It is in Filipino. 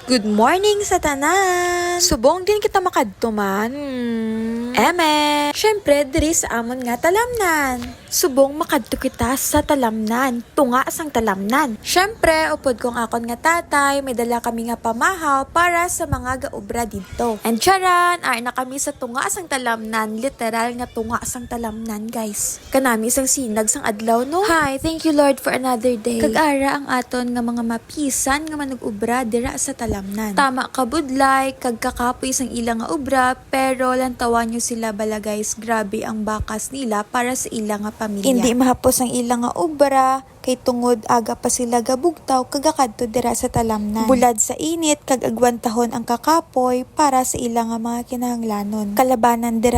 Good morning sa tanan! Subong din kita makadtuman. Eme! Syempre, diri sa amon nga talamnan. Subong makadto kita sa talamnan. Tunga sang talamnan. Syempre, upod kong akon nga tatay, may dala kami nga pamahaw para sa mga gaobra dito. And charan, ay na kami sa tunga sang talamnan. Literal nga tunga sang talamnan, guys. Kanami sang sinag sang adlaw, no? Hi, thank you Lord for another day. Kag-ara ang aton nga mga mapisan nga manag-ubra dira sa talamnan. Tama ka budlay, kag kakapoy sang ilang nga obra, pero lantawan nyo sila bala guys, grabe ang bakas nila para sa ilang nga pamilya. Hindi mahapos ang ilang nga obra, kay tungod aga pa sila gabugtaw kagakadto dira sa talamnan. Bulad sa init kag agwantahon ang kakapoy para sa ilang nga mga kinahanglanon. Kalabanan dira